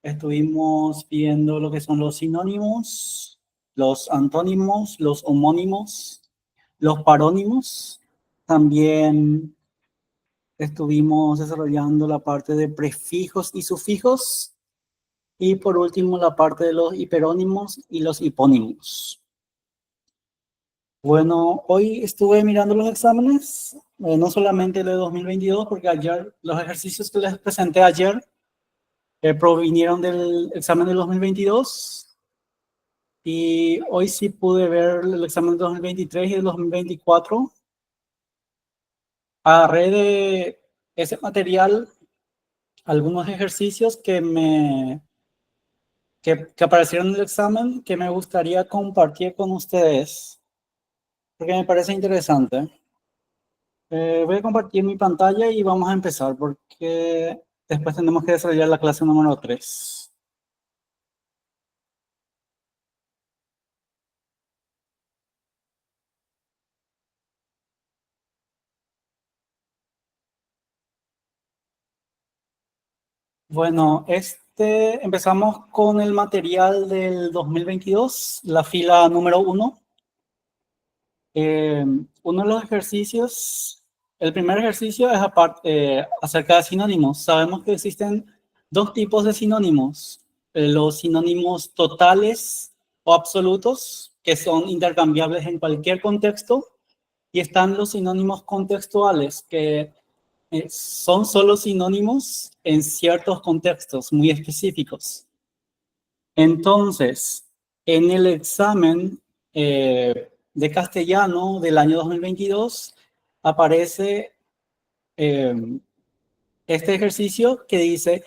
Estuvimos viendo lo que son los sinónimos, los antónimos, los homónimos, los parónimos. También estuvimos desarrollando la parte de prefijos y sufijos. Y por último, la parte de los hiperónimos y los hipónimos. Bueno, hoy estuve mirando los exámenes, no solamente el de 2022, porque ayer los ejercicios que les presenté ayer provinieron del examen del 2022 y hoy sí pude ver el examen del 2023 y el 2024. Agarré de ese material algunos ejercicios que aparecieron en el examen que me gustaría compartir con ustedes, porque me parece interesante. Voy a compartir mi pantalla y vamos a empezar, porque después tenemos que desarrollar la clase número 3. Bueno, empezamos con el material del 2022, la fila número 1. Uno de los ejercicios, el primer ejercicio es acerca de sinónimos. Sabemos que existen dos tipos de sinónimos, los sinónimos totales o absolutos, que son intercambiables en cualquier contexto, y están los sinónimos contextuales, que son solo sinónimos en ciertos contextos muy específicos. Entonces, en el examen de castellano del año 2022 aparece este ejercicio que dice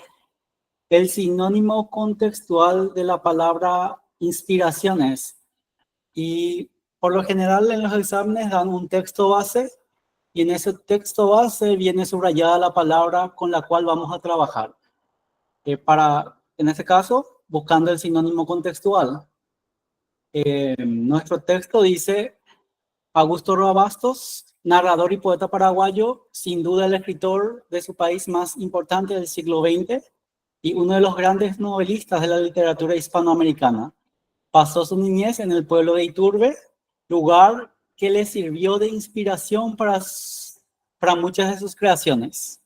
el sinónimo contextual de la palabra inspiraciones. Y por lo general en los exámenes dan un texto base y en ese texto base viene subrayada la palabra con la cual vamos a trabajar. En este caso, buscando el sinónimo contextual. Nuestro texto dice: Augusto Roa Bastos, narrador y poeta paraguayo, sin duda el escritor de su país más importante del siglo XX y uno de los grandes novelistas de la literatura hispanoamericana. Pasó su niñez en el pueblo de Iturbe, lugar que le sirvió de inspiración para muchas de sus creaciones.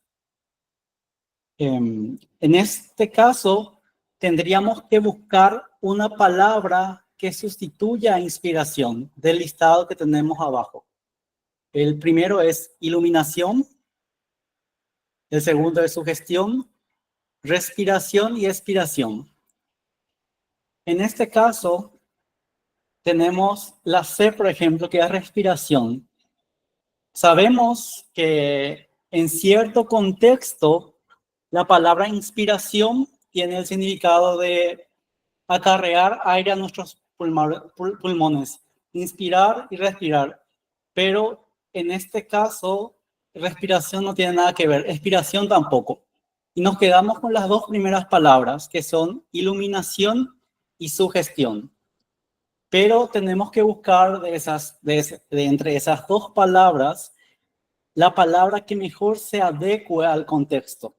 En este caso, tendríamos que buscar una palabra que sustituya a inspiración del listado que tenemos abajo. El primero es iluminación, el segundo es sugestión, respiración y expiración. En este caso, tenemos la C, por ejemplo, que es respiración. Sabemos que en cierto contexto, la palabra inspiración tiene el significado de acarrear aire a nuestros pulmones, inspirar y respirar. Pero en este caso, respiración no tiene nada que ver, expiración tampoco. Y nos quedamos con las dos primeras palabras, que son iluminación y sugestión. Pero tenemos que buscar entre esas dos palabras la palabra que mejor se adecue al contexto.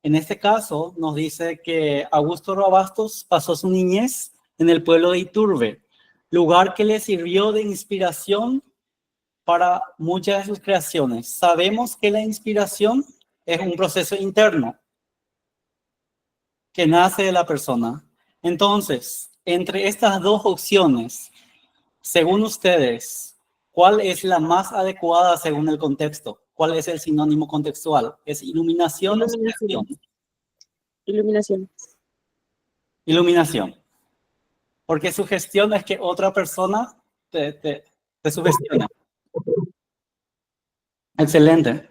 En este caso, nos dice que Augusto Roa Bastos pasó su niñez en el pueblo de Iturbe, lugar que le sirvió de inspiración para muchas de sus creaciones. Sabemos que la inspiración es un proceso interno que nace de la persona. Entonces, entre estas dos opciones, según ustedes, ¿cuál es la más adecuada según el contexto? ¿Cuál es el sinónimo contextual? ¿Es iluminación o sugestión? Iluminación. Iluminación. Porque sugestión es que otra persona te sugestiona. Excelente.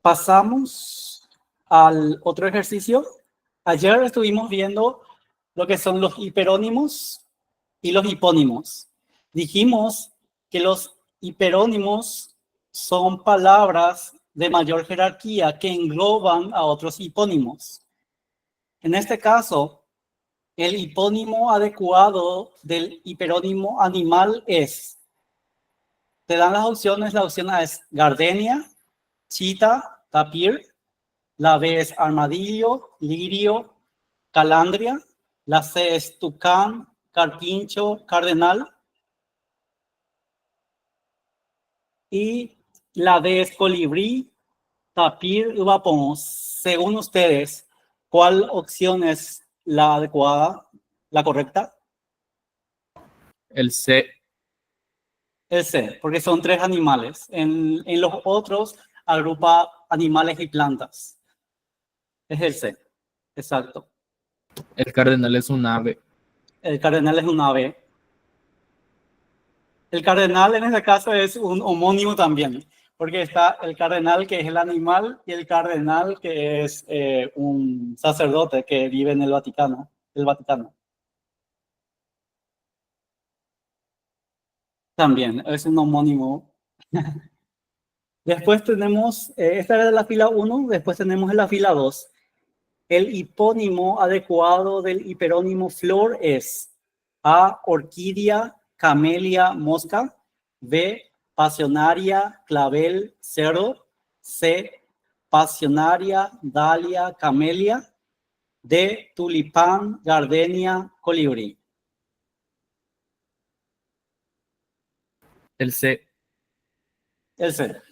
Pasamos al otro ejercicio. Ayer estuvimos viendo lo que son los hiperónimos y los hipónimos. Dijimos que los hiperónimos son palabras de mayor jerarquía que engloban a otros hipónimos. En este caso, el hipónimo adecuado del hiperónimo animal es, te dan las opciones, la opción A es gardenia, chita, tapir. La B es armadillo, lirio, calandria. La C es tucán, carpincho, cardenal. Y la D es colibrí, tapir y vapón. Según ustedes, ¿cuál opción es la adecuada, la correcta? El C. El C, porque son 3 animales. En los otros agrupa animales y plantas. Es el C, exacto. El cardenal es un ave. El cardenal es un ave. El cardenal en este caso es un homónimo también, porque está el cardenal que es el animal y el cardenal que es un sacerdote que vive en el Vaticano. También es un homónimo. Después tenemos, esta era la fila 1, después tenemos en la fila 2. El hipónimo adecuado del hiperónimo flor es A, orquídea, camelia, mosca. B, pasionaria, clavel, cerdo. C, pasionaria, dalia, camelia. D, tulipán, gardenia, colibrí. El C. El C.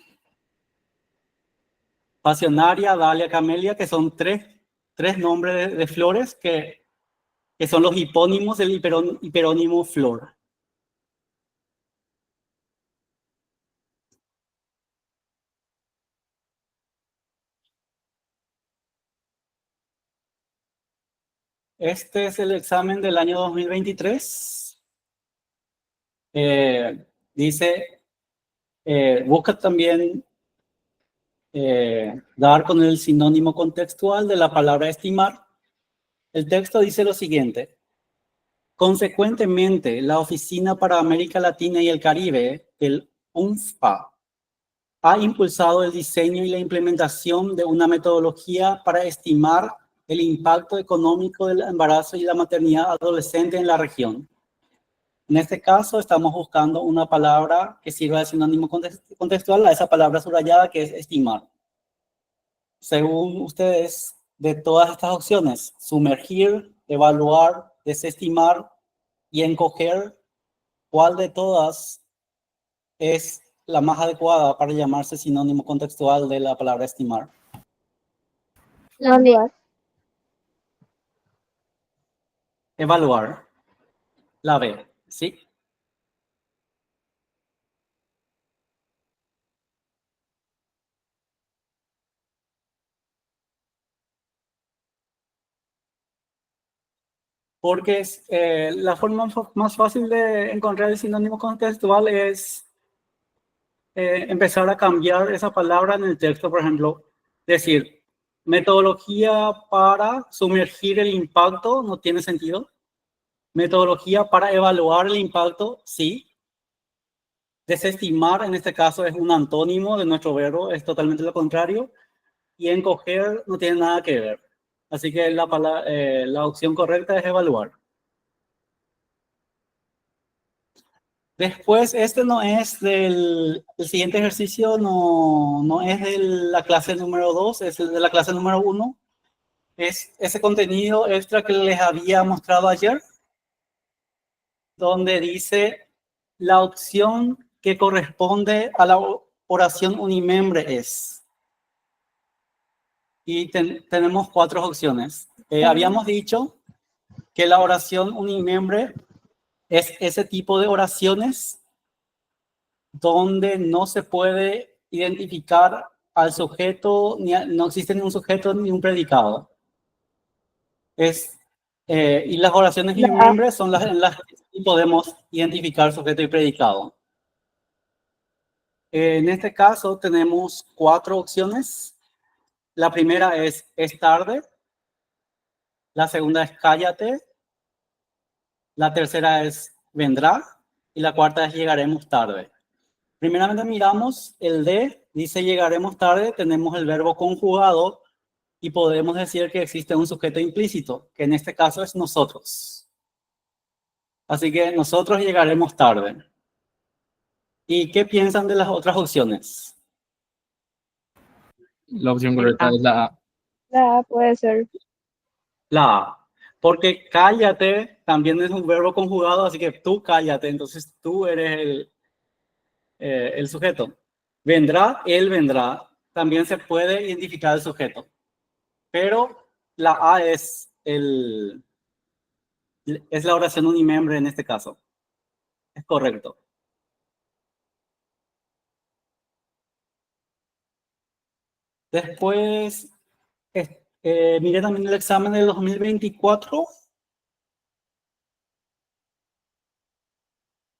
Pasionaria, dalia, camelia, que son tres nombres de flores que son los hipónimos del hiperónimo flor. Este es el examen del año 2023. Dice, busca también dar con el sinónimo contextual de la palabra estimar. El texto dice lo siguiente. Consecuentemente, la Oficina para América Latina y el Caribe, el UNFPA, ha impulsado el diseño y la implementación de una metodología para estimar el impacto económico del embarazo y la maternidad adolescente en la región. En este caso, estamos buscando una palabra que sirva de sinónimo contextual a esa palabra subrayada que es estimar. Según ustedes, de todas estas opciones, sumergir, evaluar, desestimar y encoger, ¿cuál de todas es la más adecuada para llamarse sinónimo contextual de la palabra estimar? La unidad. Evaluar. La B, ¿sí? Porque es, la forma más fácil de encontrar el sinónimo contextual es empezar a cambiar esa palabra en el texto, por ejemplo, decir, metodología para sumergir el impacto no tiene sentido. Metodología para evaluar el impacto, sí. Desestimar, en este caso, es un antónimo de nuestro verbo, es totalmente lo contrario. Y encoger no tiene nada que ver. Así que la opción correcta es evaluar. Después, este no es el siguiente ejercicio, no es de la clase número 2, es el de la clase número 1. Es ese contenido extra que les había mostrado ayer, donde dice la opción que corresponde a la oración unimembre es. Y tenemos 4 opciones. Habíamos dicho que la oración unimembre es ese tipo de oraciones donde no se puede identificar al sujeto, no existe ni un sujeto ni un predicado. Y las oraciones unimembres son las en las que podemos identificar sujeto y predicado. En este caso tenemos 4 opciones. La primera es tarde. La segunda es cállate. La tercera es vendrá. Y la cuarta es llegaremos tarde. Primeramente miramos el de, dice llegaremos tarde, tenemos el verbo conjugado y podemos decir que existe un sujeto implícito, que en este caso es nosotros. Así que nosotros llegaremos tarde. ¿Y qué piensan de las otras opciones? La opción correcta es la A. La A puede ser. La A. Porque cállate también es un verbo conjugado, así que tú cállate, entonces tú eres el sujeto. Vendrá, él vendrá. También se puede identificar el sujeto. Pero la A es la oración unimembre en este caso. Es correcto. Después, miré también el examen del 2024.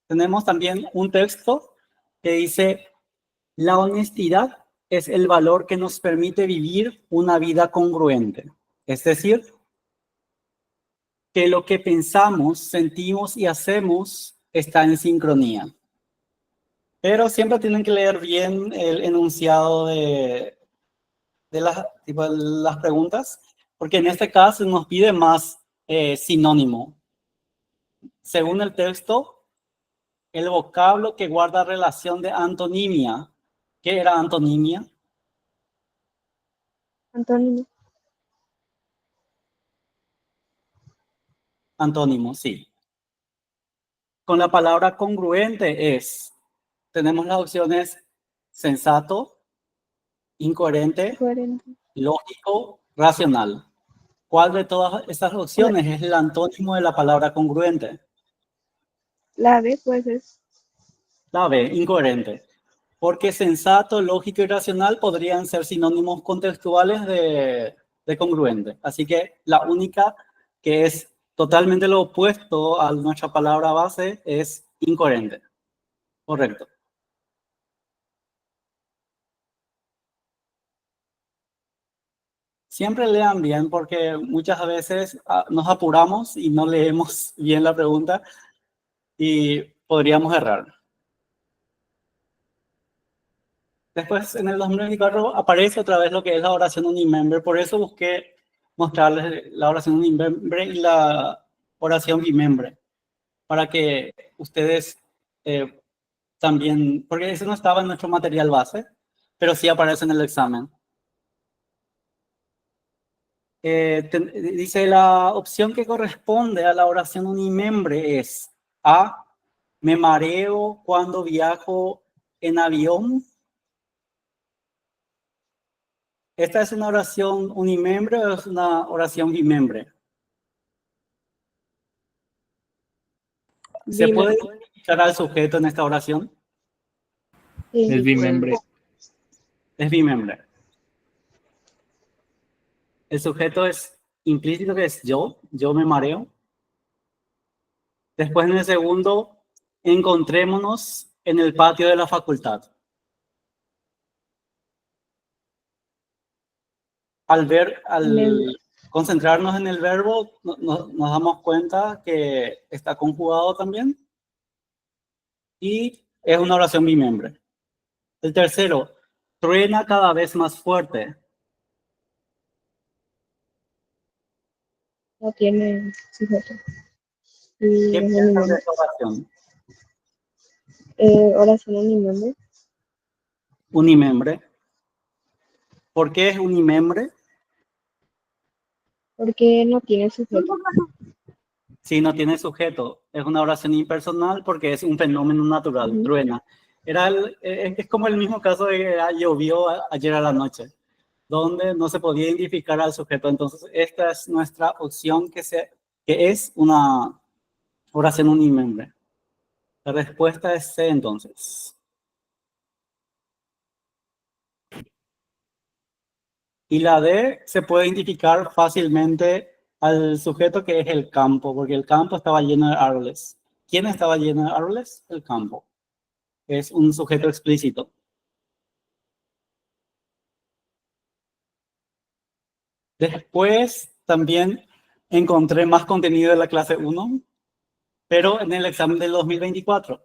Tenemos también un texto que dice: la honestidad es el valor que nos permite vivir una vida congruente. Es decir, que lo que pensamos, sentimos y hacemos está en sincronía. Pero siempre tienen que leer bien el enunciado de las preguntas, porque en este caso nos pide más sinónimo. Según el texto, el vocablo que guarda relación de antonimia. ¿Qué era antonimia? Antónimo. Antónimo, sí. Con la palabra congruente tenemos las opciones sensato, incoherente, Coherente. lógico, racional. ¿Cuál de todas estas opciones es el antónimo de la palabra congruente? La B puede ser. La B, incoherente. Porque sensato, lógico y racional podrían ser sinónimos contextuales de congruente. Así que la única que es totalmente lo opuesto a nuestra palabra base es incoherente. Correcto. Siempre lean bien porque muchas veces nos apuramos y no leemos bien la pregunta y podríamos errar. Después, en el 2024 aparece otra vez lo que es la oración unimember. Por eso busqué mostrarles la oración unimember y la oración bimembre, para que ustedes también, porque eso no estaba en nuestro material base, pero sí aparece en el examen. Dice, la opción que corresponde a la oración unimembre es A, me mareo cuando viajo en avión. ¿Esta es una oración unimembre o es una oración bimembre? ¿Se puede identificar al sujeto en esta oración? Es bimembre. Es bimembre. El sujeto es implícito, que es yo me mareo. Después, en el segundo, encontrémonos en el patio de la facultad. Al concentrarnos en el verbo, nos damos cuenta que está conjugado también y es una oración bimembre. El tercero, truena cada vez más fuerte. No tiene sujeto. ¿Qué piensas de esta oración? Oración unimembre. Unimembre. ¿Por qué es unimembre? Porque no tiene sujeto. Si no tiene sujeto, es una oración impersonal porque es un fenómeno natural, truena. Es como el mismo caso de que llovió ayer a la noche, donde no se podía identificar al sujeto. Entonces, esta es nuestra opción que es una oración unimembre. La respuesta es C, entonces. Y la D se puede identificar fácilmente al sujeto, que es el campo, porque el campo estaba lleno de árboles. ¿Quién estaba lleno de árboles? El campo. Es un sujeto explícito. Después también encontré más contenido de la clase 1, pero en el examen del 2024,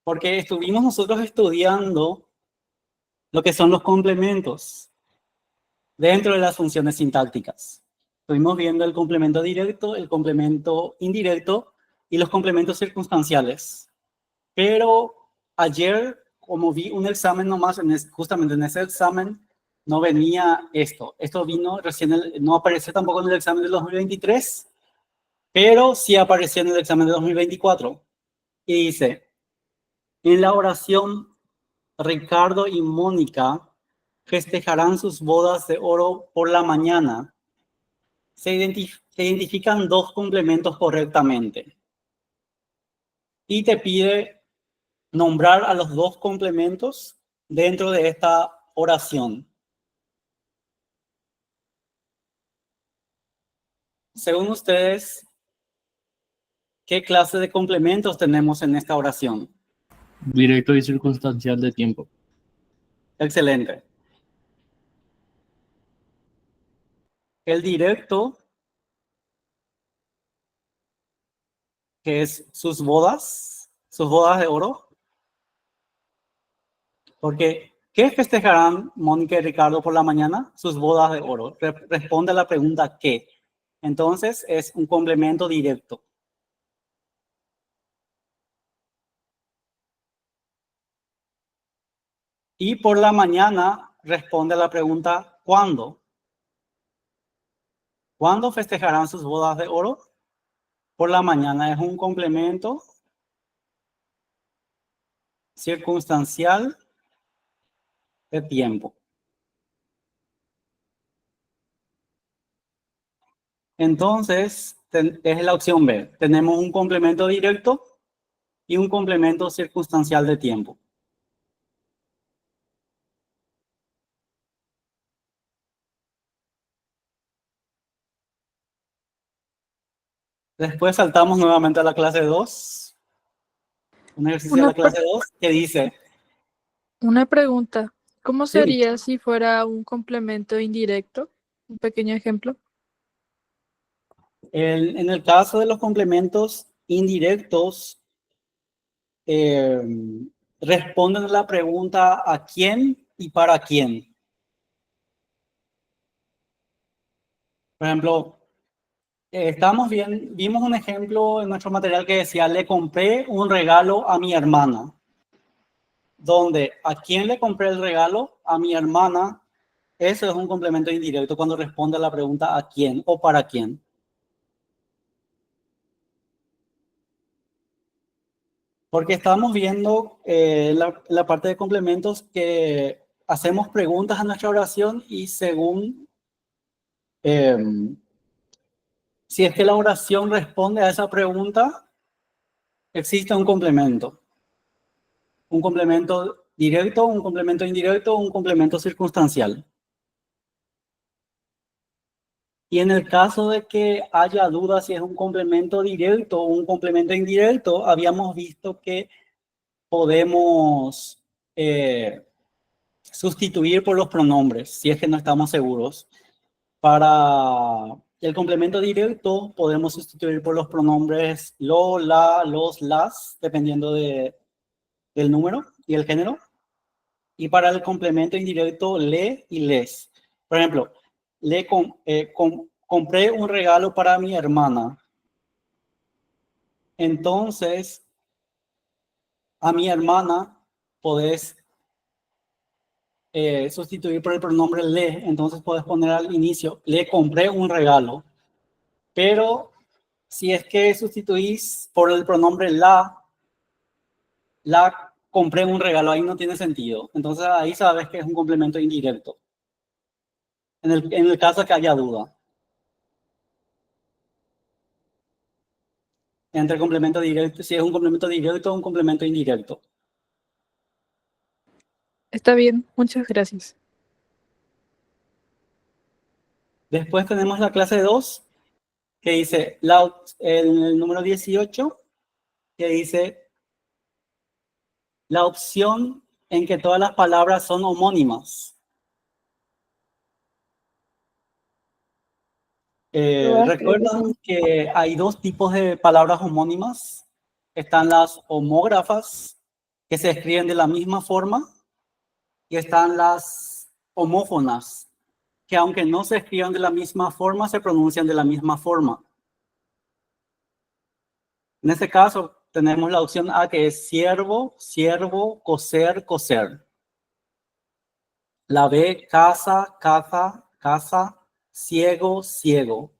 porque estuvimos nosotros estudiando lo que son los complementos dentro de las funciones sintácticas. Estuvimos viendo el complemento directo, el complemento indirecto y los complementos circunstanciales. Pero ayer, como vi un examen nomás, justamente en ese examen, no venía esto. Esto vino recién, no apareció tampoco en el examen del 2023, pero sí apareció en el examen de 2024. Y dice, en la oración, Ricardo y Mónica festejarán sus bodas de oro por la mañana. Se identifican dos complementos correctamente. Y te pide nombrar a los dos complementos dentro de esta oración. Según ustedes, ¿qué clase de complementos tenemos en esta oración? Directo y circunstancial de tiempo. Excelente. El directo, que es sus bodas de oro. Porque, ¿qué festejarán Mónica y Ricardo por la mañana? Sus bodas de oro. Responde a la pregunta ¿qué? Entonces, es un complemento directo. Y por la mañana responde a la pregunta ¿cuándo? ¿Cuándo festejarán sus bodas de oro? Por la mañana es un complemento circunstancial de tiempo. Entonces, es la opción B. Tenemos un complemento directo y un complemento circunstancial de tiempo. Después saltamos nuevamente a la clase 2. Un ejercicio de Una, la clase 2 que dice, una pregunta, ¿cómo sí, sería si fuera un complemento indirecto? Un pequeño ejemplo. en el caso de los complementos indirectos, responden a la pregunta ¿a quién y para quién? Por ejemplo, vimos un ejemplo en nuestro material que decía, le compré un regalo a mi hermana. Donde, ¿a quién le compré el regalo? A mi hermana. Eso es un complemento indirecto cuando responde a la pregunta ¿a quién o para quién? Porque estamos viendo la parte de complementos que hacemos preguntas a nuestra oración y según si es que la oración responde a esa pregunta, existe un complemento. Un complemento directo, un complemento indirecto, un complemento circunstancial. Y en el caso de que haya dudas si es un complemento directo o un complemento indirecto, habíamos visto que podemos sustituir por los pronombres, si es que no estamos seguros. Para el complemento directo podemos sustituir por los pronombres lo, la, los, las, dependiendo del número y el género. Y para el complemento indirecto, le y les. Por ejemplo, compré un regalo para mi hermana. Entonces, a mi hermana podés sustituir por el pronombre le. Entonces, podés poner al inicio, le compré un regalo. Pero si es que sustituís por el pronombre la compré un regalo, ahí no tiene sentido. Entonces, ahí sabes que es un complemento indirecto. En el caso que haya duda. Entre complemento directo, si es un complemento directo o un complemento indirecto. Está bien, muchas gracias. Después tenemos la clase 2, que dice el número 18, que dice la opción en que todas las palabras son homónimas. ¿Recuerdan que hay dos tipos de palabras homónimas? Están las homógrafas, que se escriben de la misma forma, y están las homófonas, que aunque no se escriban de la misma forma, se pronuncian de la misma forma. En este caso, tenemos la opción A, que es siervo, siervo, coser, coser. La B, casa, caza, casa, ciego, ciego.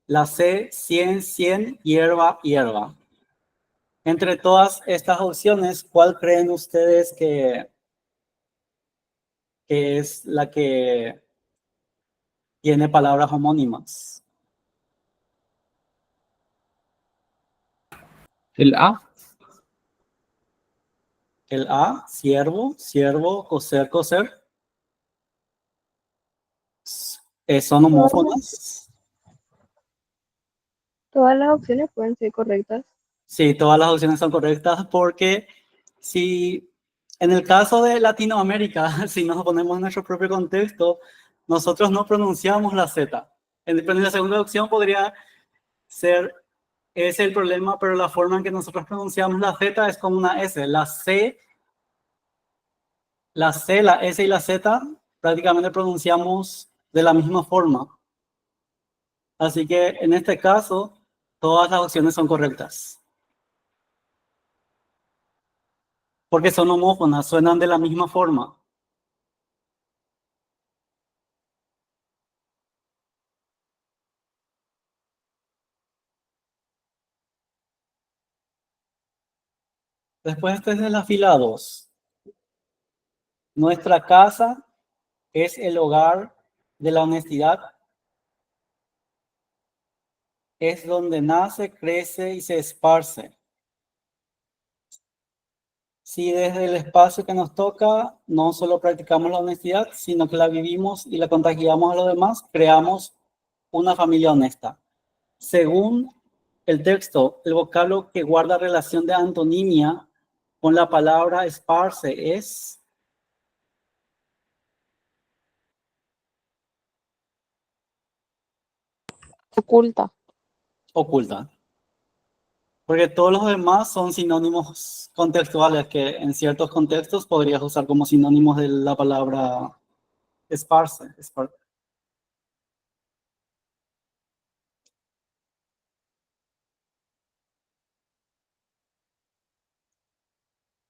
La C, 100, 100, hierba, hierba. Entre todas estas opciones, ¿cuál creen ustedes que es la que tiene palabras homónimas? El A. El A, ciervo, ciervo, coser, coser. Son homófonas. Todas las opciones pueden ser correctas. Sí, todas las opciones son correctas porque si en el caso de Latinoamérica, si nos ponemos en nuestro propio contexto, nosotros no pronunciamos la Z. En la segunda opción podría ser ese el problema, pero la forma en que nosotros pronunciamos la Z es como una S. La C, la S y la Z prácticamente pronunciamos de la misma forma. Así que en este caso, todas las opciones son correctas. Porque son homófonas, suenan de la misma forma. Después este es de la fila 2. Nuestra casa es el hogar de la honestidad. Es donde nace, crece y se esparce. Si desde el espacio que nos toca no solo practicamos la honestidad, sino que la vivimos y la contagiamos a los demás, creamos una familia honesta. Según el texto, el vocablo que guarda relación de antonimia con la palabra esparce es Oculta. oculta. Porque todos los demás son sinónimos contextuales que en ciertos contextos podrías usar como sinónimos de la palabra esparce.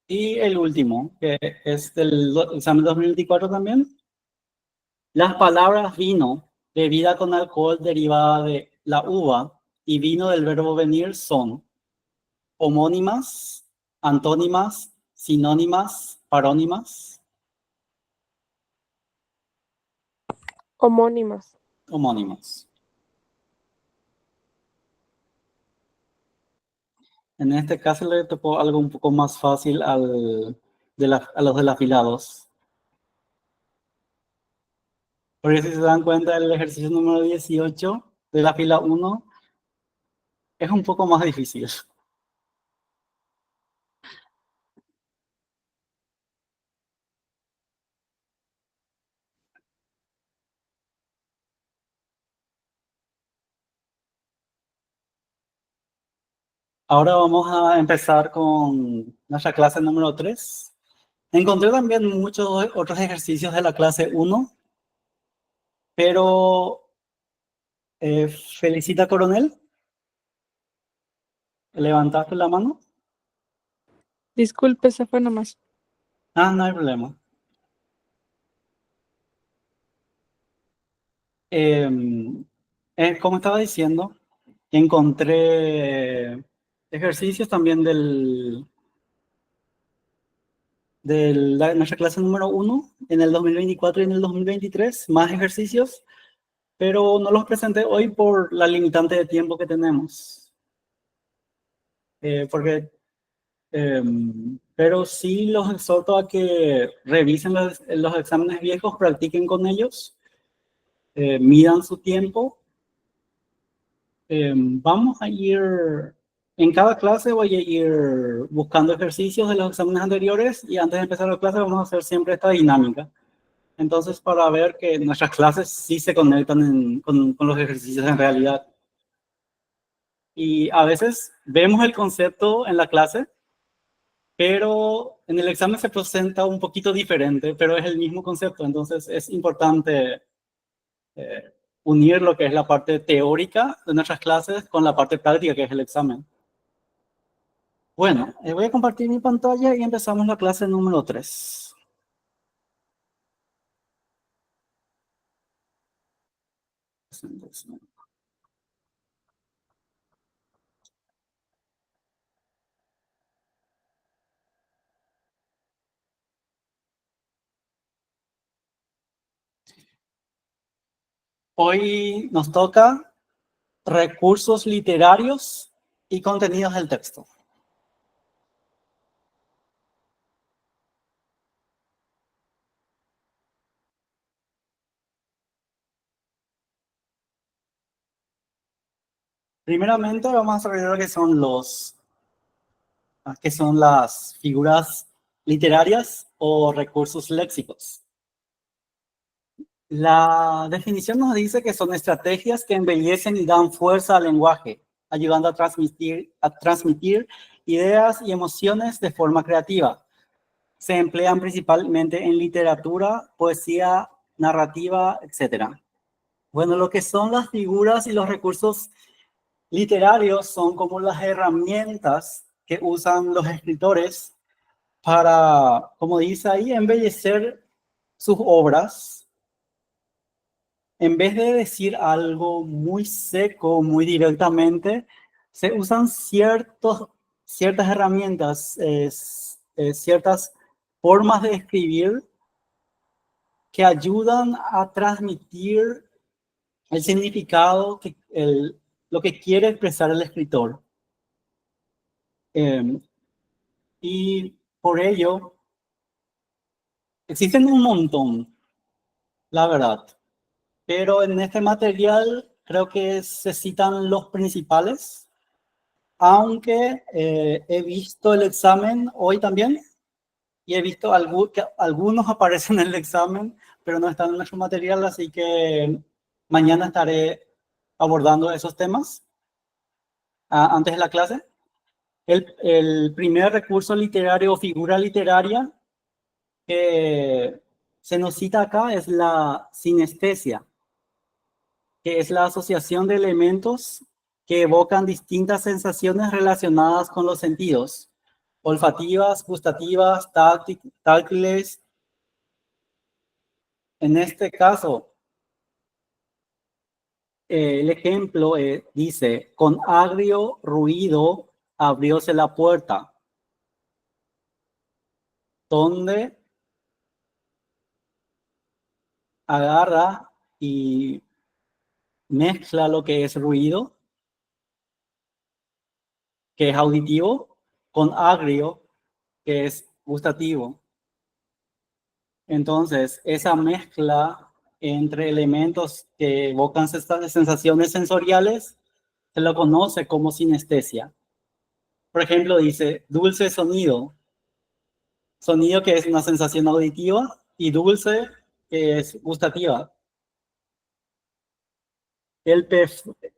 Y el último, que es del examen 2024 también. Las palabras vino, bebida con alcohol derivada de la uva, y vino del verbo venir son homónimas, antónimas, sinónimas, parónimas. Homónimas. Homónimas. En este caso le tocó algo un poco más fácil a los de la fila 2. Porque si se dan cuenta, el ejercicio número 18 de la fila 1 es un poco más difícil. Ahora vamos a empezar con nuestra clase número 3. Encontré también muchos otros ejercicios de la clase 1, pero Felicita Coronel, ¿levantaste la mano? Disculpe, se fue nomás. Ah, no hay problema. Como estaba diciendo, encontré ejercicios también de nuestra clase número 1 en el 2024 y en el 2023, más ejercicios, pero no los presenté hoy por la limitante de tiempo que tenemos. Pero sí los exhorto a que revisen los exámenes viejos, practiquen con ellos, midan su tiempo. Vamos a ir, en cada clase voy a ir buscando ejercicios de los exámenes anteriores y antes de empezar la clase vamos a hacer siempre esta dinámica. Entonces, para ver que nuestras clases sí se conectan con los ejercicios en realidad. Y a veces vemos el concepto en la clase, pero en el examen se presenta un poquito diferente, pero es el mismo concepto. Entonces, es importante unir lo que es la parte teórica de nuestras clases con la parte práctica, que es el examen. Bueno, voy a compartir mi pantalla y empezamos la clase número 3. Hoy nos toca recursos literarios y contenidos del texto. Primeramente vamos a ver lo que son las figuras literarias o recursos léxicos. La definición nos dice que son estrategias que embellecen y dan fuerza al lenguaje, ayudando a transmitir ideas y emociones de forma creativa. Se emplean principalmente en literatura, poesía, narrativa, etc. Bueno, lo que son las figuras y los recursos literarios son como las herramientas que usan los escritores para, como dice ahí, embellecer sus obras. En vez de decir algo muy seco, muy directamente, se usan ciertas herramientas, ciertas formas de escribir que ayudan a transmitir el significado, lo que quiere expresar el escritor. Y por ello, existen un montón, la verdad. Pero en este material creo que se citan los principales, aunque he visto el examen hoy también y he visto que algunos aparecen en el examen, pero no están en nuestro material, así que mañana estaré abordando esos temas antes de la clase. El primer recurso literario o figura literaria que se nos cita acá es la sinestesia, que es la asociación de elementos que evocan distintas sensaciones relacionadas con los sentidos, olfativas, gustativas, táctiles. En este caso, el ejemplo dice, con agrio ruido abrióse la puerta, donde agarra y mezcla lo que es ruido, que es auditivo, con agrio, que es gustativo. Entonces, esa mezcla entre elementos que evocan sensaciones sensoriales se lo conoce como sinestesia. Por ejemplo, dice dulce sonido. Sonido que es una sensación auditiva y dulce que es gustativa.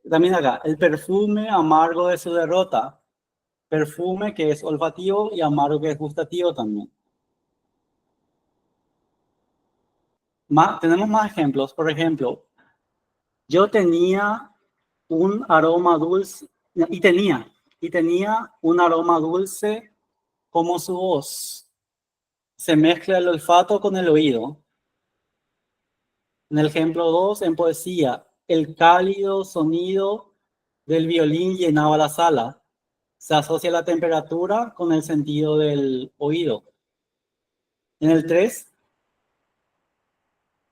También acá, el perfume amargo de su derrota. Perfume que es olfativo y amargo que es gustativo también. Tenemos más ejemplos. Por ejemplo, yo tenía un aroma dulce y tenía un aroma dulce como su voz. Se mezcla el olfato con el oído. En el ejemplo 2, en poesía, el cálido sonido del violín llenaba la sala. Se asocia la temperatura con el sentido del oído. En el 3,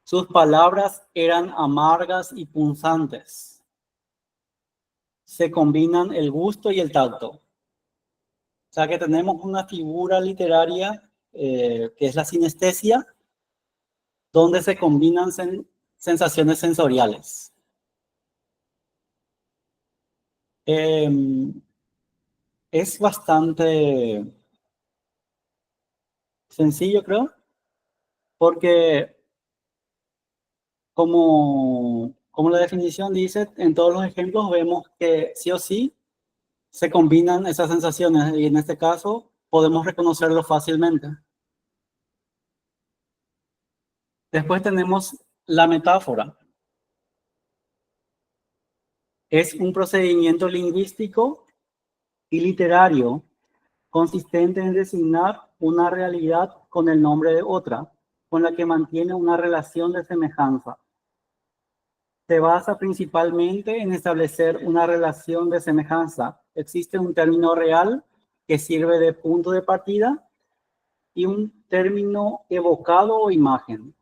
sus palabras eran amargas y punzantes. Se combinan el gusto y el tacto. O sea que tenemos una figura literaria que es la sinestesia, donde se combinan sensaciones sensoriales. Es bastante sencillo, creo, porque como la definición dice, en todos los ejemplos vemos que sí o sí se combinan esas sensaciones y en este caso podemos reconocerlo fácilmente. Después tenemos la metáfora. Es un procedimiento lingüístico y literario consistente en designar una realidad con el nombre de otra, con la que mantiene una relación de semejanza. se basa principalmente en establecer una relación de semejanza. Existe un término real que sirve de punto de partida y un término evocado o imagen.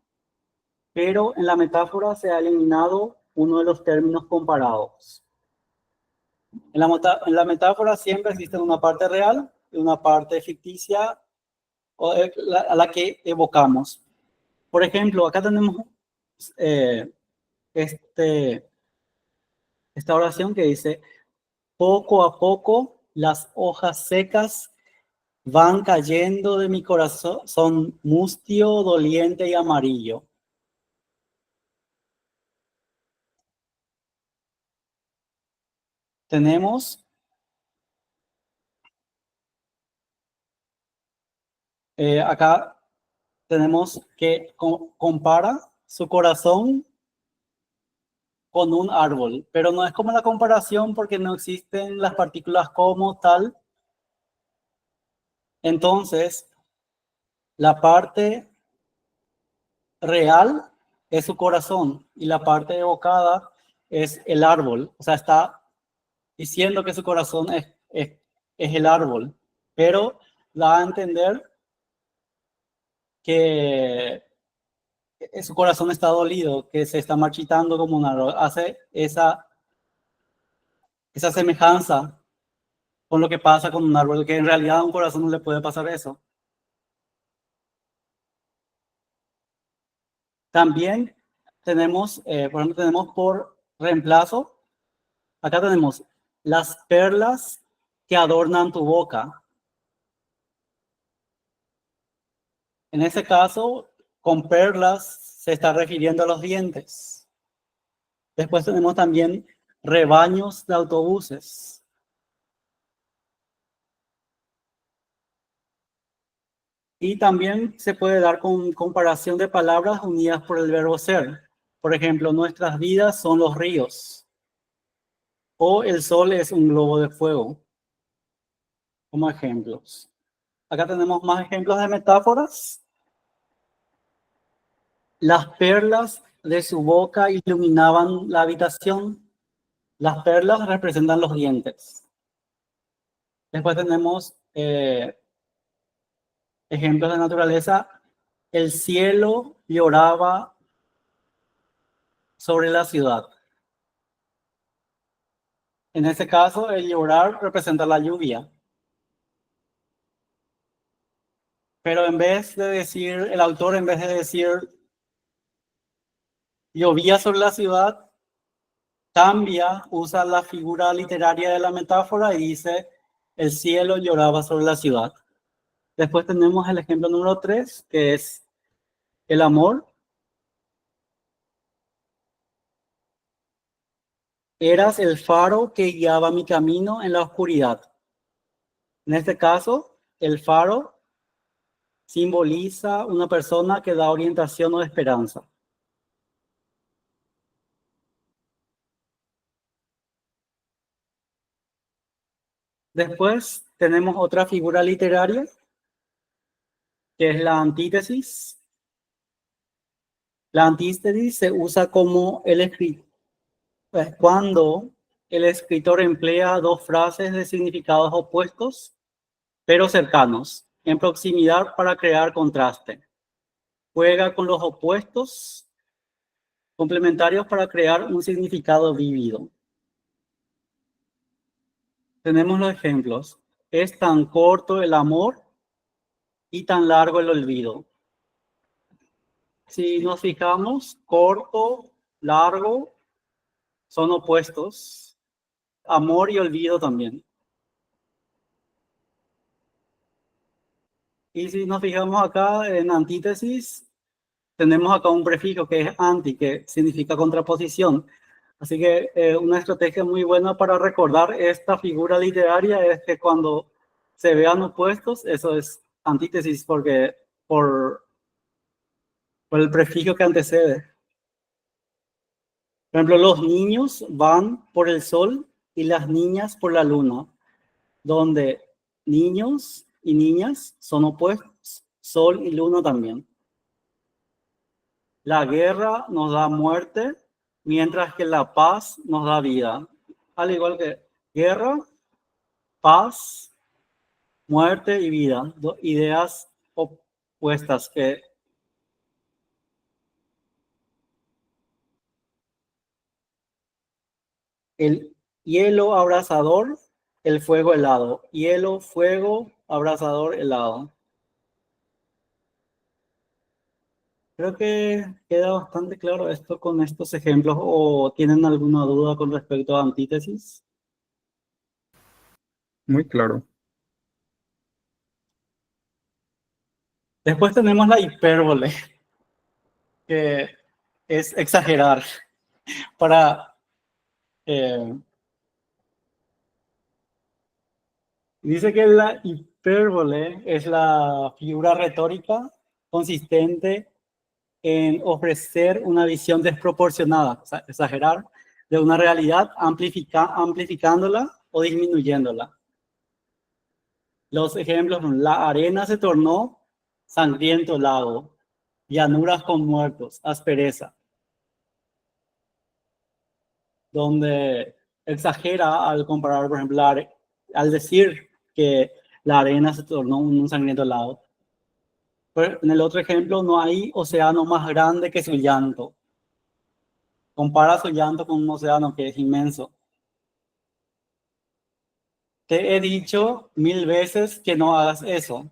Pero en la metáfora se ha eliminado uno de los términos comparados. En la metáfora siempre existe una parte real y una parte ficticia a la que evocamos. Por ejemplo, acá tenemos esta oración que dice: poco a poco las hojas secas van cayendo de mi corazón, son mustio, doliente y amarillo. Tenemos acá tenemos que compara su corazón con un árbol, pero no es como la comparación porque no existen las partículas como tal. Entonces, la parte real es su corazón y la parte evocada es el árbol. O sea, está diciendo que su corazón es el árbol, pero da a entender que su corazón está dolido, que se está marchitando como un árbol. Hace esa semejanza con lo que pasa con un árbol, que en realidad a un corazón no le puede pasar eso. También tenemos, por ejemplo, tenemos por reemplazo, acá tenemos las perlas que adornan tu boca. En este caso, con perlas se está refiriendo a los dientes. Después tenemos también rebaños de autobuses. Y también se puede dar con comparación de palabras unidas por el verbo ser. Por ejemplo, nuestras vidas son los ríos. O el sol es un globo de fuego. Como ejemplos. Acá tenemos más ejemplos de metáforas. Las perlas de su boca iluminaban la habitación. Las perlas representan los dientes. Después tenemos ejemplos de naturaleza. El cielo lloraba sobre la ciudad. En este caso, el llorar representa la lluvia. Pero en vez de decir, el autor, en vez de decir llovía sobre la ciudad, cambia, usa la figura literaria de la metáfora y dice el cielo lloraba sobre la ciudad. Después tenemos el ejemplo número 3, que es el amor. Eras el faro que guiaba mi camino en la oscuridad. En este caso, el faro simboliza una persona que da orientación o esperanza. Después tenemos otra figura literaria, que es la antítesis. La antítesis se usa como cuando el escritor emplea dos frases de significados opuestos, pero cercanos, en proximidad para crear contraste. Juega con los opuestos complementarios para crear un significado vívido. Tenemos los ejemplos. Es tan corto el amor y tan largo el olvido. Si nos fijamos, corto, largo, son opuestos. Amor y olvido también. Y si nos fijamos acá en antítesis, tenemos acá un prefijo que es anti, que significa contraposición. Así que una estrategia muy buena para recordar esta figura literaria es que cuando se vean opuestos, eso es antítesis porque por el prefijo que antecede. Por ejemplo, los niños van por el sol y las niñas por la luna, donde niños y niñas son opuestos, sol y luna también. La guerra nos da muerte mientras que la paz nos da vida. Al igual que guerra, paz, muerte y vida, dos ideas opuestas que el hielo abrasador, el fuego helado. Hielo, fuego, abrasador, helado. Creo que queda bastante claro esto con estos ejemplos. ¿O tienen alguna duda con respecto a antítesis? Muy claro. Después tenemos la hipérbole, que es exagerar para... dice que la hipérbole es la figura retórica consistente en ofrecer una visión desproporcionada, o sea, exagerar de una realidad amplificándola o disminuyéndola. Los ejemplos son: la arena se tornó sangriento lago, llanuras con muertos, aspereza, donde exagera al comparar, por ejemplo, al decir que la arena se tornó un sangriento lago. Pero en el otro ejemplo, no hay océano más grande que su llanto. Compara su llanto con un océano que es inmenso. Te he dicho 1000 veces que no hagas eso.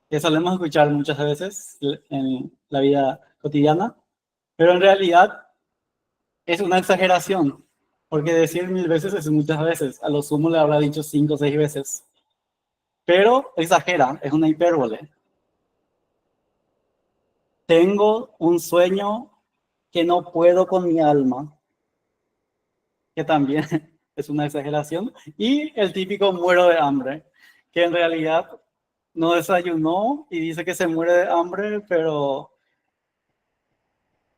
Que solemos escuchar muchas veces en la vida cotidiana, pero en realidad es una exageración, porque decir 1000 veces es muchas veces. A lo sumo le habrá dicho 5 o 6 veces. Pero exagera, es una hipérbole. Tengo un sueño que no puedo con mi alma, que también es una exageración. Y el típico muero de hambre, que en realidad no desayunó y dice que se muere de hambre, pero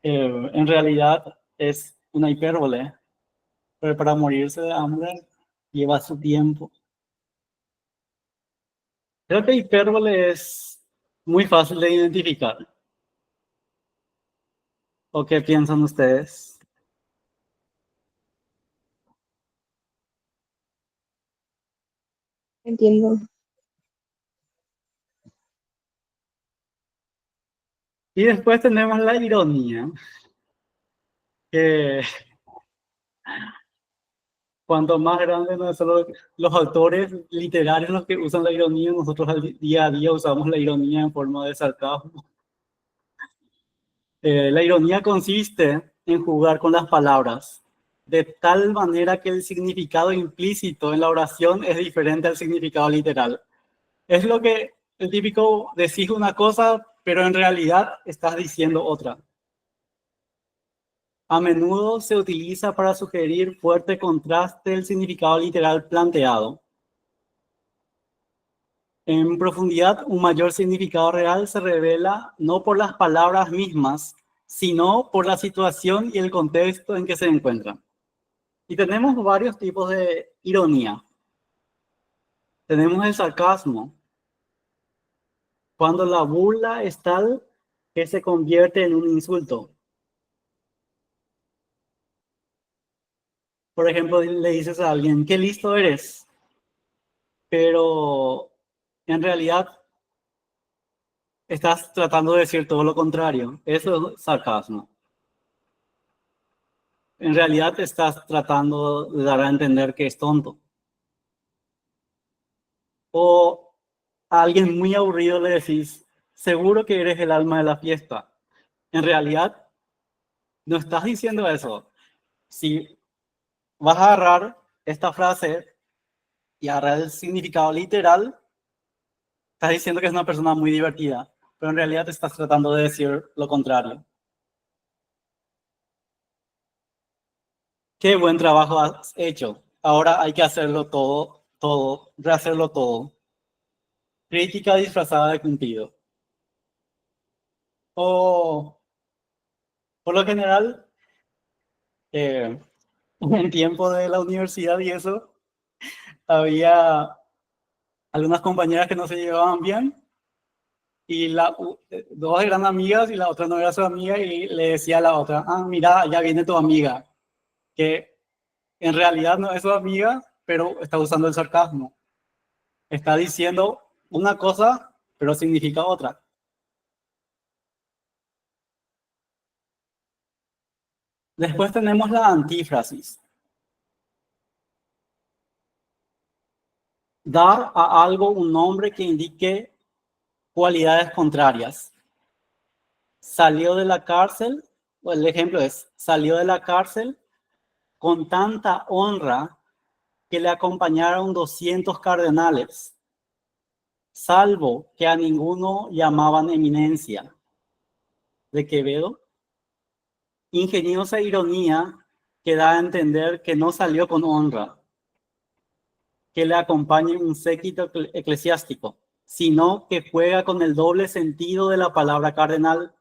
en realidad es una hipérbole. Pero para morirse de hambre lleva su tiempo. Creo que hipérbole es muy fácil de identificar. ¿O qué piensan ustedes? Entiendo. Y después tenemos la ironía, que cuanto más grandes no son los autores literarios los que usan la ironía, nosotros al día a día usamos la ironía en forma de sarcasmo. La ironía consiste en jugar con las palabras, de tal manera que el significado implícito en la oración es diferente al significado literal. Es lo que el típico decís una cosa, pero en realidad estás diciendo otra. A menudo se utiliza para sugerir fuerte contraste del significado literal planteado. En profundidad, un mayor significado real se revela no por las palabras mismas, sino por la situación y el contexto en que se encuentran. Y tenemos varios tipos de ironía. Tenemos el sarcasmo, cuando la burla es tal que se convierte en un insulto. Por ejemplo, le dices a alguien, qué listo eres, pero en realidad estás tratando de decir todo lo contrario. Eso es sarcasmo. En realidad estás tratando de dar a entender que es tonto. O a alguien muy aburrido le decís, seguro que eres el alma de la fiesta. En realidad no estás diciendo eso. Si vas a agarrar esta frase y agarrar el significado literal, estás diciendo que es una persona muy divertida, pero en realidad estás tratando de decir lo contrario. Qué buen trabajo has hecho. Ahora hay que hacerlo todo, rehacerlo todo. Crítica disfrazada de cumplido. O, por lo general, en tiempo de la universidad y eso, había algunas compañeras que no se llevaban bien y dos eran amigas y la otra no era su amiga y le decía a la otra, ah, mira, ya viene tu amiga, que en realidad no es su amiga, pero está usando el sarcasmo. Está diciendo una cosa, pero significa otra. Después tenemos la antífrasis. Dar a algo un nombre que indique cualidades contrarias. Salió de la cárcel, o el ejemplo es, salió de la cárcel con tanta honra que le acompañaron 200 cardenales, salvo que a ninguno llamaban eminencia. De Quevedo. Ingeniosa ironía que da a entender que no salió con honra, que le acompañe un séquito eclesiástico, sino que juega con el doble sentido de la palabra cardenal,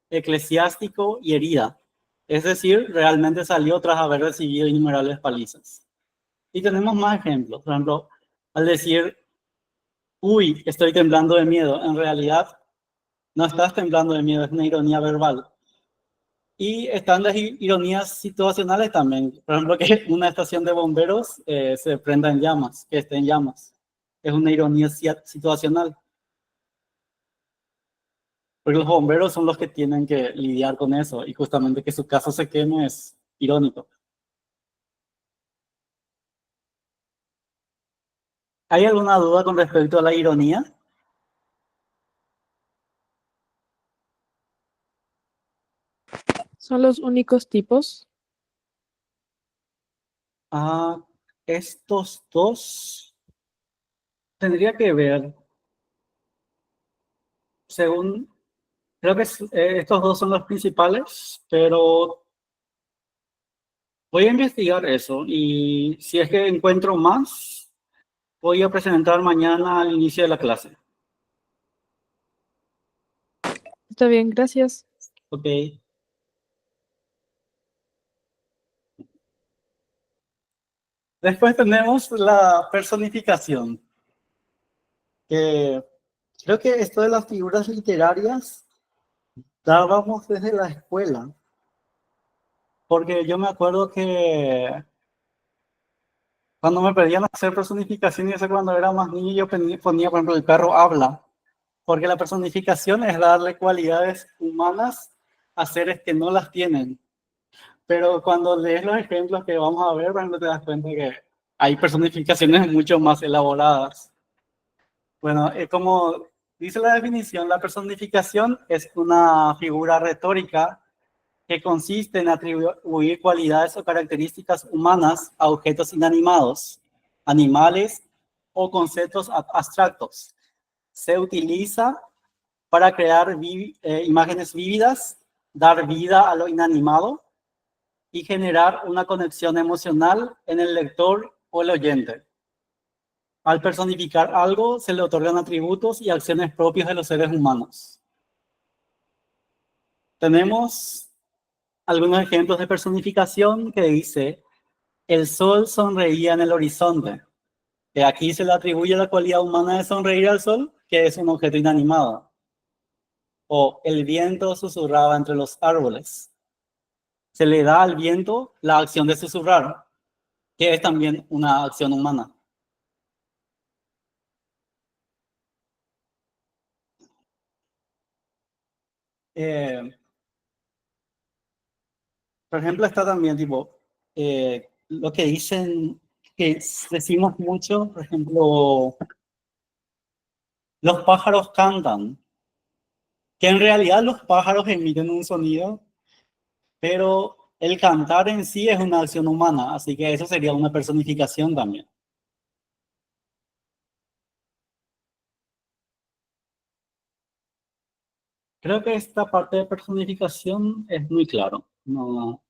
eclesiástico y herida. Es decir, realmente salió tras haber recibido innumerables palizas. Y tenemos más ejemplos. Por ejemplo, al decir, uy, estoy temblando de miedo, en realidad no estás temblando de miedo, es una ironía verbal. Y están las ironías situacionales también. Por ejemplo, que una estación de bomberos se prenda en llamas, que esté en llamas. Es una ironía situacional. Porque los bomberos son los que tienen que lidiar con eso. Y justamente que su casa se queme es irónico. ¿Hay alguna duda con respecto a la ironía? ¿Son los únicos tipos? Ah, estos dos tendría que ver, según, creo que estos dos son los principales, pero voy a investigar eso y si es que encuentro más, voy a presentar mañana al inicio de la clase. Está bien, gracias. Ok. Después tenemos la personificación, que creo que esto de las figuras literarias dábamos desde la escuela, porque yo me acuerdo que cuando me pedían hacer personificación, y eso cuando era más niño, yo ponía, por ejemplo, el perro habla, porque la personificación es darle cualidades humanas a seres que no las tienen. Pero cuando lees los ejemplos que vamos a ver, por ejemplo, te das cuenta que hay personificaciones mucho más elaboradas. Bueno, como dice la definición, la personificación es una figura retórica que consiste en atribuir cualidades o características humanas a objetos inanimados, animales o conceptos abstractos. Se utiliza para crear imágenes vívidas, dar vida a lo inanimado y generar una conexión emocional en el lector o el oyente. Al personificar algo, se le otorgan atributos y acciones propios de los seres humanos. Tenemos algunos ejemplos de personificación que dice, el sol sonreía en el horizonte. Que aquí se le atribuye la cualidad humana de sonreír al sol, que es un objeto inanimado. O el viento susurraba entre los árboles. Se le da al viento la acción de susurrar, que es también una acción humana. Por ejemplo, está también tipo, lo que dicen, que decimos mucho, por ejemplo, los pájaros cantan, que en realidad los pájaros emiten un sonido, pero el cantar en sí es una acción humana, así que eso sería una personificación también. Creo que esta parte de personificación es muy claro, no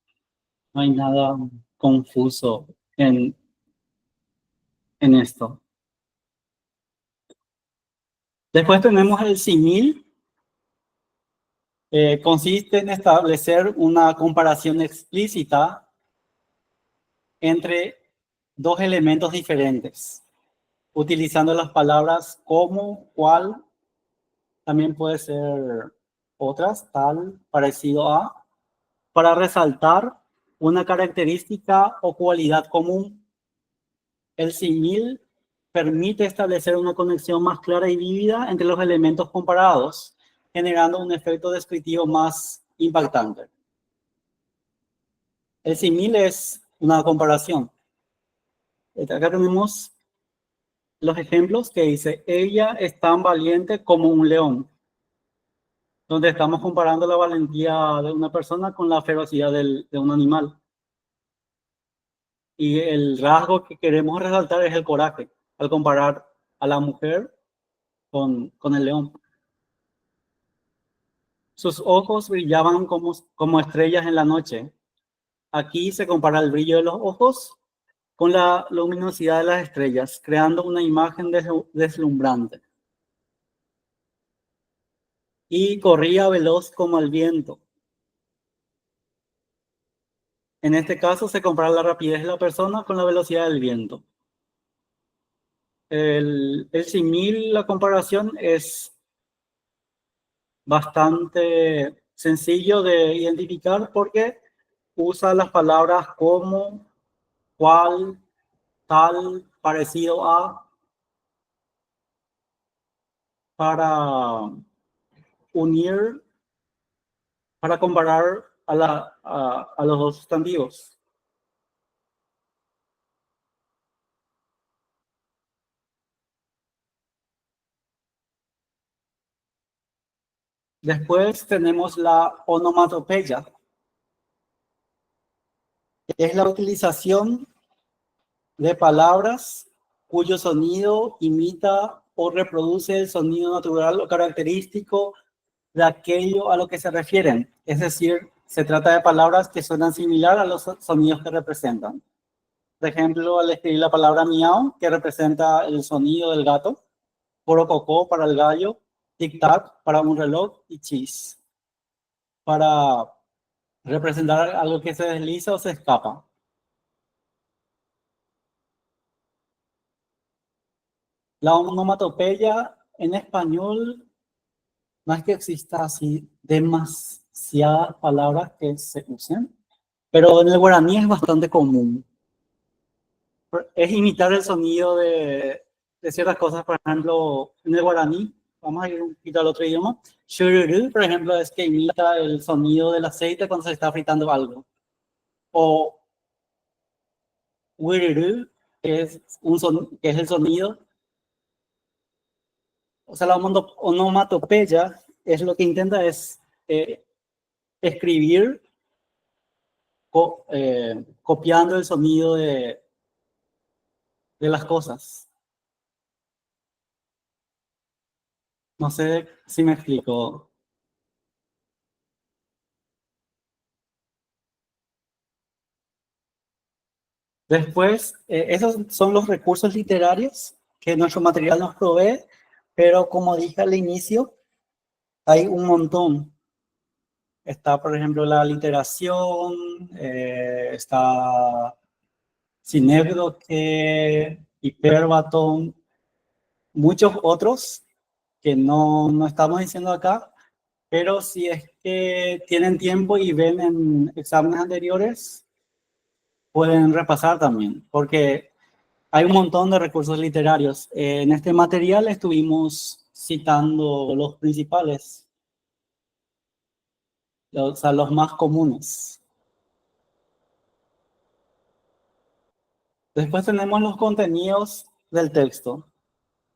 hay nada confuso en esto. Después tenemos el símil. Consiste en establecer una comparación explícita entre dos elementos diferentes, utilizando las palabras como, cual También puede ser otras, tal, parecido a, para resaltar una característica o cualidad común. El símil permite establecer una conexión más clara y vívida entre los elementos comparados, generando un efecto descriptivo más impactante. El símil es una comparación. Acá tenemos los ejemplos que dice, ella es tan valiente como un león, donde estamos comparando la valentía de una persona con la ferocidad de un animal. Y el rasgo que queremos resaltar es el coraje, al comparar a la mujer con el león. Sus ojos brillaban como estrellas en la noche. Aquí se compara el brillo de los ojos con la luminosidad de las estrellas, creando una imagen deslumbrante. Y corría veloz como el viento. En este caso se compara la rapidez de la persona con la velocidad del viento. El símil, la comparación es bastante sencillo de identificar porque usa las palabras como, cual, tal, parecido a, para unir, para comparar a los dos sustantivos. Después tenemos la onomatopeya. Es la utilización de palabras cuyo sonido imita o reproduce el sonido natural o característico de aquello a lo que se refieren. Es decir, se trata de palabras que suenan similar a los sonidos que representan. Por ejemplo, al escribir la palabra miau, que representa el sonido del gato, corococó para el gallo, tic-tac para un reloj y chis para representar algo que se desliza o se escapa. La onomatopeya en español no es que exista así demasiadas palabras que se usen, pero en el guaraní es bastante común. Es imitar el sonido de ciertas cosas, por ejemplo, en el guaraní, vamos a ir un poquito al otro idioma, shururu, por ejemplo, es que imita el sonido del aceite cuando se está fritando algo. O wiruru, que es el sonido. O sea, la onomatopeya es lo que intenta es escribir copiando el sonido de las cosas. No sé si me explico. Después, esos son los recursos literarios que nuestro material nos provee, pero como dije al inicio, hay un montón. Está, por ejemplo, la literación, está Sinécdoque, Hiperbatón, muchos otros que no estamos diciendo acá, pero si es que tienen tiempo y ven en exámenes anteriores, pueden repasar también, porque hay un montón de recursos literarios. En este material estuvimos citando los principales, o sea, los más comunes. Después tenemos los contenidos del texto,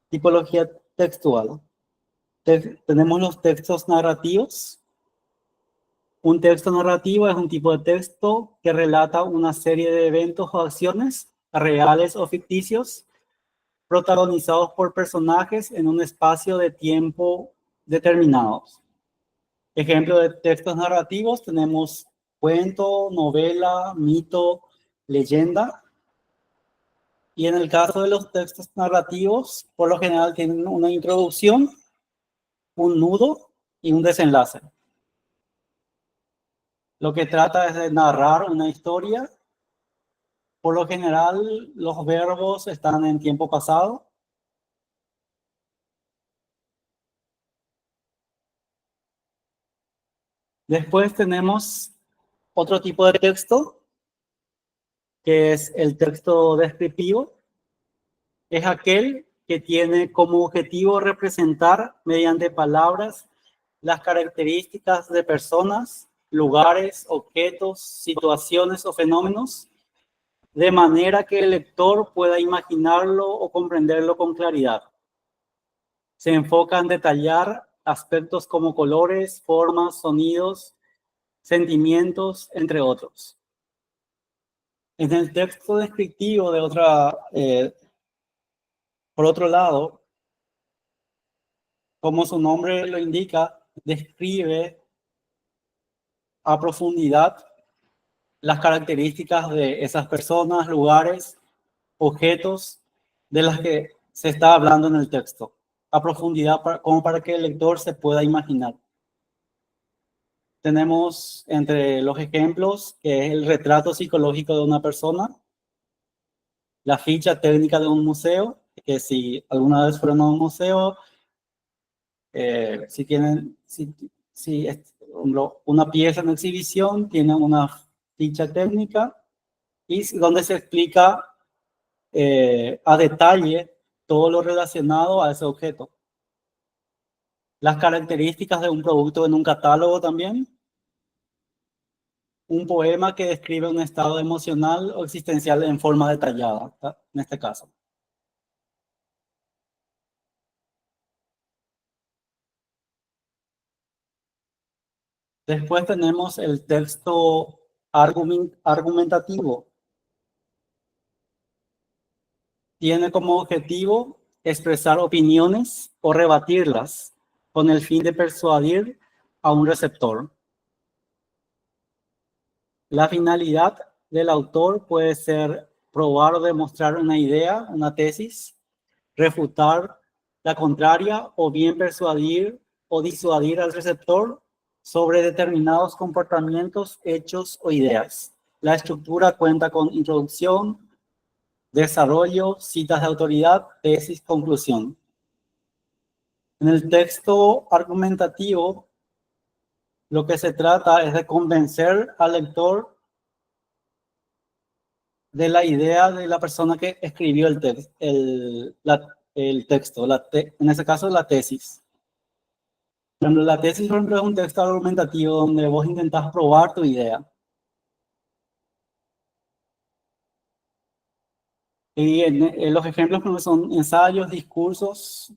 tipología textual. Tenemos los textos narrativos. Un texto narrativo es un tipo de texto que relata una serie de eventos o acciones reales o ficticios protagonizados por personajes en un espacio de tiempo determinados. Ejemplo de textos narrativos tenemos cuento, novela, mito, leyenda. Y en el caso de los textos narrativos, por lo general tienen una introducción, un nudo y un desenlace. Lo que trata es de narrar una historia. Por lo general, los verbos están en tiempo pasado. Después tenemos otro tipo de texto, que es el texto descriptivo. Es aquel que tiene como objetivo representar mediante palabras las características de personas, lugares, objetos, situaciones o fenómenos, de manera que el lector pueda imaginarlo o comprenderlo con claridad. Se enfoca en detallar aspectos como colores, formas, sonidos, sentimientos, entre otros. En el texto descriptivo por otro lado, como su nombre lo indica, describe a profundidad las características de esas personas, lugares, objetos de las que se está hablando en el texto, a profundidad como para que el lector se pueda imaginar. Tenemos entre los ejemplos que es el retrato psicológico de una persona, la ficha técnica de un museo, que si alguna vez fueron a un museo, si una pieza en exhibición tiene una ficha técnica y donde se explica a detalle todo lo relacionado a ese objeto. Las características de un producto en un catálogo también. Un poema que describe un estado emocional o existencial en forma detallada, ¿tá? En este caso. Después tenemos el texto argumentativo. Tiene como objetivo expresar opiniones o rebatirlas con el fin de persuadir a un receptor. La finalidad del autor puede ser probar o demostrar una idea, una tesis, refutar la contraria o bien persuadir o disuadir al receptor sobre determinados comportamientos, hechos o ideas. La estructura cuenta con introducción, desarrollo, citas de autoridad, tesis, conclusión. En el texto argumentativo, lo que se trata es de convencer al lector de la idea de la persona que escribió el texto, en ese caso la tesis. Por ejemplo, la tesis, por ejemplo, es un texto argumentativo donde vos intentás probar tu idea. Y en los ejemplos son ensayos, discursos.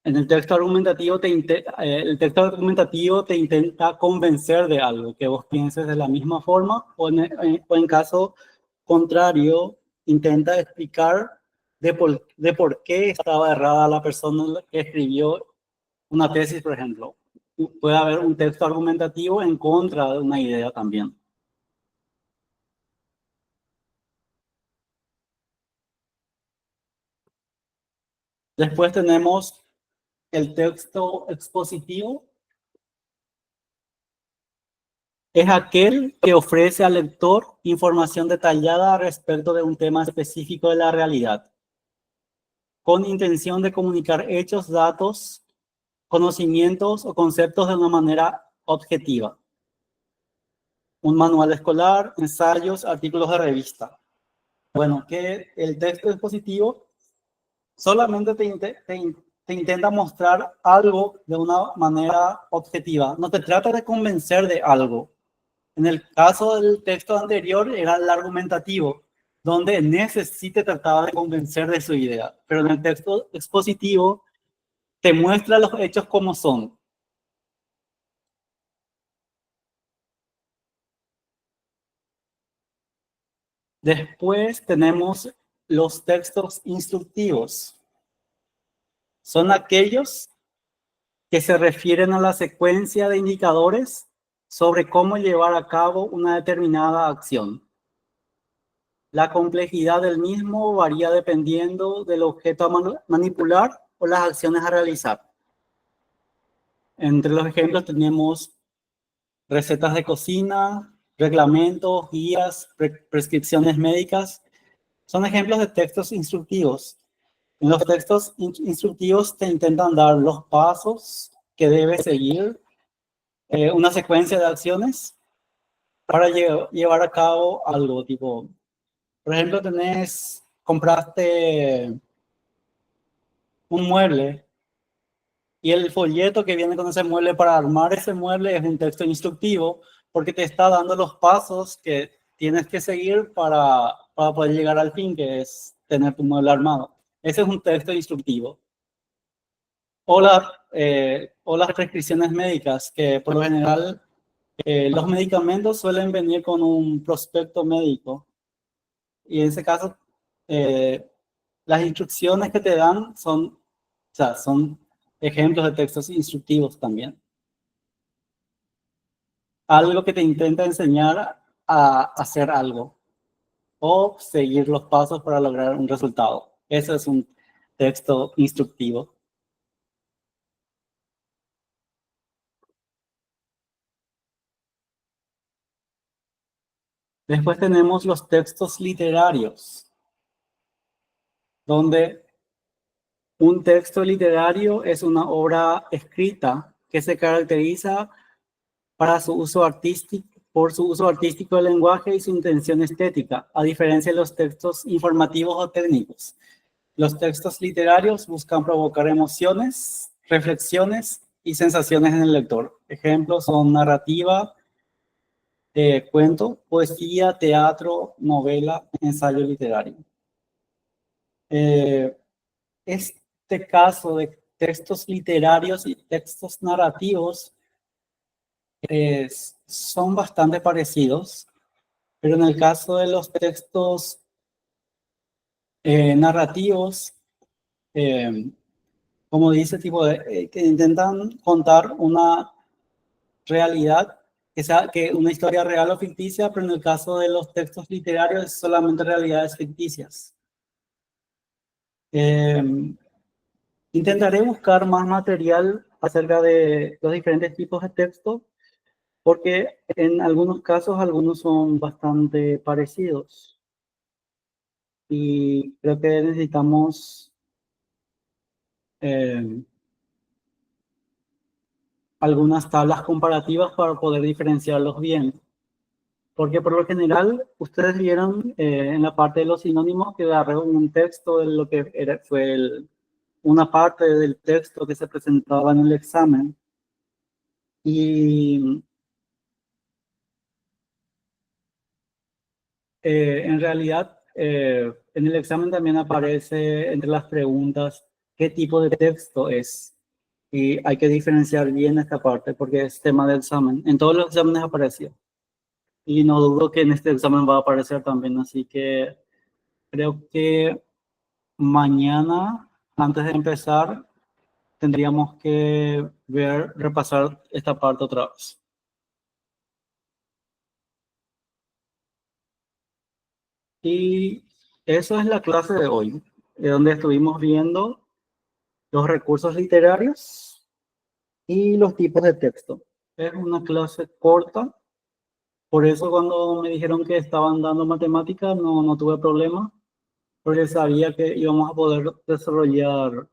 En el texto argumentativo el texto argumentativo te intenta convencer de algo, que vos pienses de la misma forma, o en caso contrario, intenta explicar de por qué estaba errada la persona que escribió una tesis, por ejemplo. Puede haber un texto argumentativo en contra de una idea también. Después tenemos el texto expositivo. Es aquel que ofrece al lector información detallada respecto de un tema específico de la realidad, con intención de comunicar hechos, datos, conocimientos o conceptos de una manera objetiva. Un manual escolar, ensayos, artículos de revista. Bueno, que el texto expositivo solamente te intenta mostrar algo de una manera objetiva. No te trata de convencer de algo. En el caso del texto anterior era el argumentativo, donde en ese sí te trataba de convencer de su idea. Pero en el texto expositivo te muestra los hechos como son. Después tenemos los textos instructivos. Son aquellos que se refieren a la secuencia de indicadores sobre cómo llevar a cabo una determinada acción. La complejidad del mismo varía dependiendo del objeto a manipular o las acciones a realizar. Entre los ejemplos tenemos recetas de cocina, reglamentos, guías, prescripciones médicas. Son ejemplos de textos instructivos. En los textos instructivos te intentan dar los pasos que debes seguir, una secuencia de acciones para llevar a cabo algo, tipo, por ejemplo, compraste un mueble y el folleto que viene con ese mueble para armar ese mueble es un texto instructivo porque te está dando los pasos que tienes que seguir para poder llegar al fin, que es tener tu mueble armado. Ese es un texto instructivo. O las prescripciones médicas, que por lo general los medicamentos suelen venir con un prospecto médico. Y en ese caso, las instrucciones que te dan son ejemplos de textos instructivos también. Algo que te intenta enseñar a hacer algo o seguir los pasos para lograr un resultado. Eso es un texto instructivo. Después tenemos los textos literarios, donde un texto literario es una obra escrita que se caracteriza por su uso artístico del lenguaje y su intención estética, a diferencia de los textos informativos o técnicos. Los textos literarios buscan provocar emociones, reflexiones y sensaciones en el lector. Ejemplos son narrativa, cuento, poesía, teatro, novela, ensayo literario. Este caso de textos literarios y textos narrativos son bastante parecidos, pero en el caso de los textos narrativos, como dice, que intentan contar una realidad, que una historia real o ficticia, pero en el caso de los textos literarios es solamente realidades ficticias. Intentaré buscar más material acerca de los diferentes tipos de texto, porque en algunos casos algunos son bastante parecidos. Y creo que necesitamos algunas tablas comparativas para poder diferenciarlos bien. Porque por lo general, ustedes vieron en la parte de los sinónimos que agarré un texto de lo que fue una parte del texto que se presentaba en el examen. Y en realidad, en el examen también aparece entre las preguntas qué tipo de texto es. Y hay que diferenciar bien esta parte porque es tema del examen. En todos los exámenes apareció. Y no dudo que en este examen va a aparecer también. Así que creo que mañana, antes de empezar, tendríamos que repasar esta parte otra vez. Y eso es la clase de hoy, donde estuvimos viendo los recursos literarios y los tipos de texto. Es una clase corta, por eso cuando me dijeron que estaban dando matemáticas no tuve problema, porque sabía que íbamos a poder desarrollar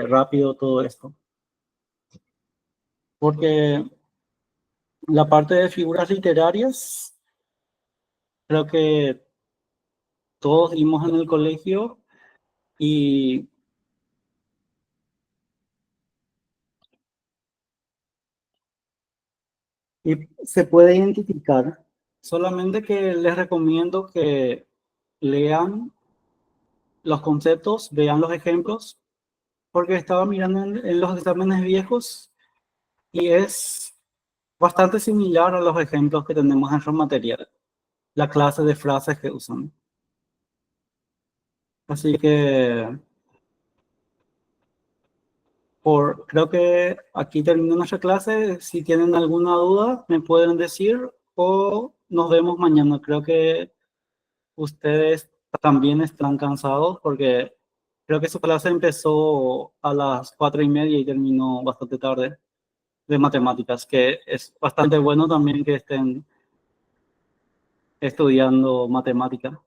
rápido todo esto. Porque la parte de figuras literarias, creo que todos vimos en el colegio y se puede identificar. Solamente que les recomiendo que lean los conceptos, vean los ejemplos, porque estaba mirando en los exámenes viejos y es bastante similar a los ejemplos que tenemos en nuestro material, la clase de frases que usan. Así que creo que aquí termina nuestra clase. Si tienen alguna duda, me pueden decir o nos vemos mañana. Creo que ustedes también están cansados porque creo que su clase empezó a las 4:30 y terminó bastante tarde de matemáticas, que es bastante bueno también que estén estudiando matemática.